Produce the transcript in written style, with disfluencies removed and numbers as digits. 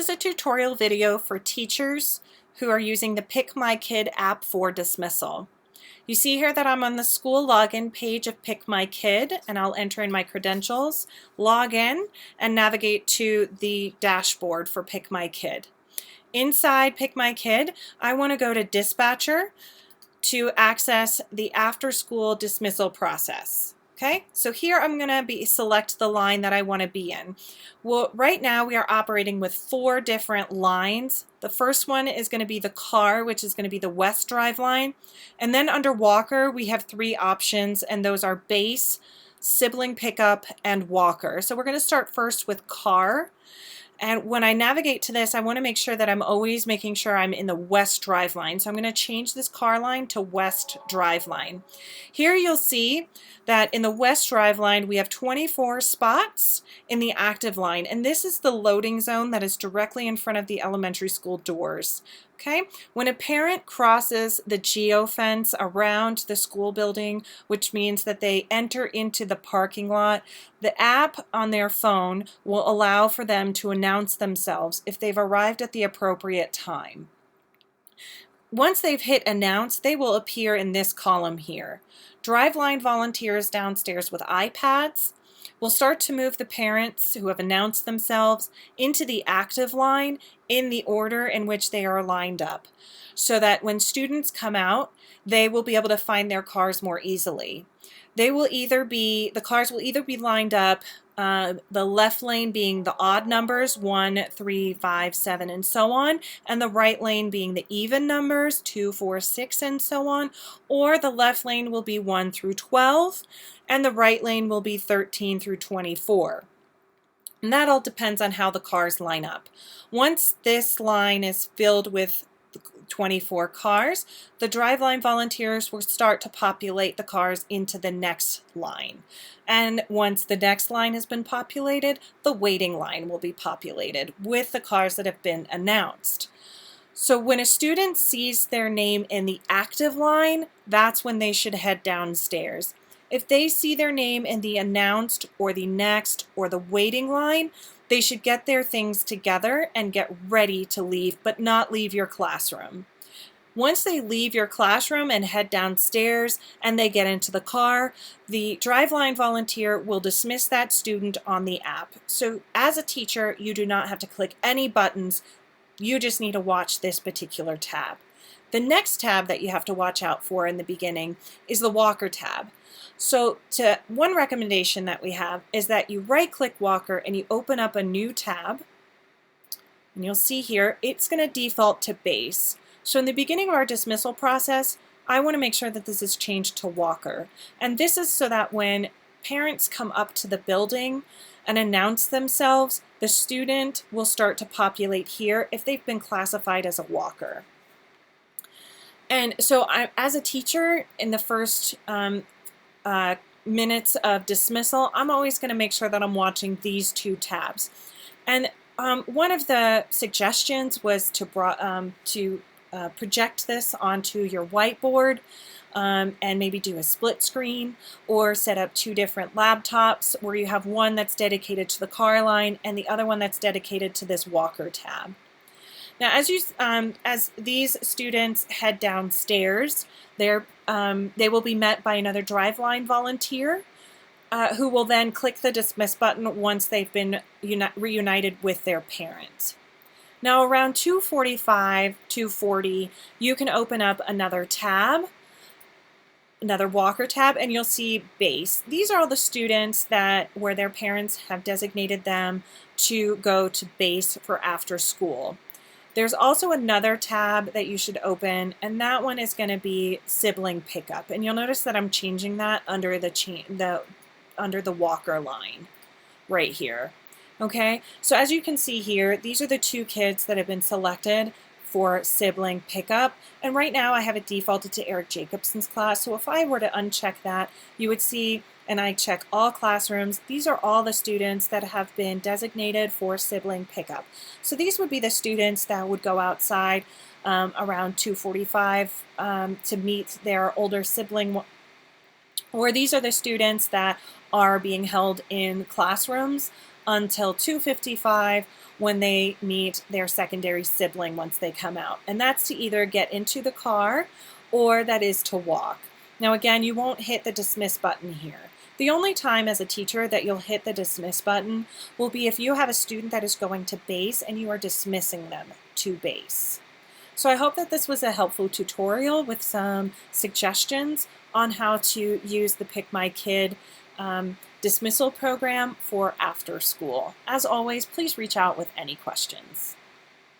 This is a tutorial video for teachers who are using the PikMyKid app for dismissal. You see here that I'm on the school login page of PikMyKid, and I'll enter in my credentials, log in, and navigate to the dashboard for PikMyKid. Inside PikMyKid, I want to go to Dispatcher to access the after-school dismissal process. Okay, so here I'm going to select the line that I want to be in. Well, right now we are operating with 4 different lines. The first one is going to be the car, which is going to be the West Drive line. And then under Walker, we have 3 options, and those are base, sibling pickup, and Walker. So we're going to start first with car. And when I navigate to this, I want to make sure that I'm always making sure I'm in the West Drive line. So I'm going to change this car line to West Drive line. Here you'll see that in the West Drive line, we have 24 spots in the active line. And this is the loading zone that is directly in front of the elementary school doors. Okay, when a parent crosses the geofence around the school building, which means that they enter into the parking lot, the app on their phone will allow for them to announce themselves if they've arrived at the appropriate time. Once they've hit announce, they will appear in this column here. Driveline volunteers downstairs with iPads will start to move the parents who have announced themselves into the active line in the order in which they are lined up, so that when students come out, they will be able to find their cars more easily. The cars will either be lined up, the left lane being the odd numbers, 1, 3, 5, 7, and so on, and the right lane being the even numbers, 2, 4, 6, and so on, or the left lane will be 1 through 12, and the right lane will be 13 through 24. And that all depends on how the cars line up. Once this line is filled with 24 cars, the driveline volunteers will start to populate the cars into the next line. And once the next line has been populated, the waiting line will be populated with the cars that have been announced. So when a student sees their name in the active line, that's when they should head downstairs. If they see their name in the announced or the next or the waiting line, they should get their things together and get ready to leave, but not leave your classroom. Once they leave your classroom and head downstairs and they get into the car, the driveline volunteer will dismiss that student on the app. So as a teacher, you do not have to click any buttons. You just need to watch this particular tab. The next tab that you have to watch out for in the beginning is the Walker tab. So one recommendation that we have is that you right-click Walker and you open up a new tab. And you'll see here, it's going to default to base. So in the beginning of our dismissal process, I want to make sure that this is changed to Walker. And this is so that when parents come up to the building and announce themselves, the student will start to populate here if they've been classified as a Walker. And so as a teacher, in the first minutes of dismissal, I'm always going to make sure that I'm watching these 2 tabs. And one of the suggestions was to project this onto your whiteboard and maybe do a split screen, or set up 2 different laptops where you have one that's dedicated to the car line and the other one that's dedicated to this Walker tab. Now, as these students head downstairs, they will be met by another driveline volunteer who will then click the dismiss button once they've been reunited with their parents. Now, around 2:45, 2:40, you can open up another tab, another Walker tab, and you'll see base. These are all the students where their parents have designated them to go to base for after school. There's also another tab that you should open, and that one is going to be Sibling Pickup. And you'll notice that I'm changing that under the Walker line right here. Okay, so as you can see here, these are the 2 kids that have been selected for Sibling Pickup. And right now I have it defaulted to Eric Jacobson's class. So if I were to uncheck that, you would see, and I check all classrooms, these are all the students that have been designated for Sibling Pickup. So these would be the students that would go outside around 2:45 to meet their older sibling, or these are the students that are being held in classrooms until 2:55 when they meet their secondary sibling once they come out. And that's to either get into the car or that is to walk. Now again, you won't hit the dismiss button here. The only time as a teacher that you'll hit the dismiss button will be if you have a student that is going to base and you are dismissing them to base. So I hope that this was a helpful tutorial with some suggestions on how to use the PikMyKid dismissal program for after school. As always, please reach out with any questions.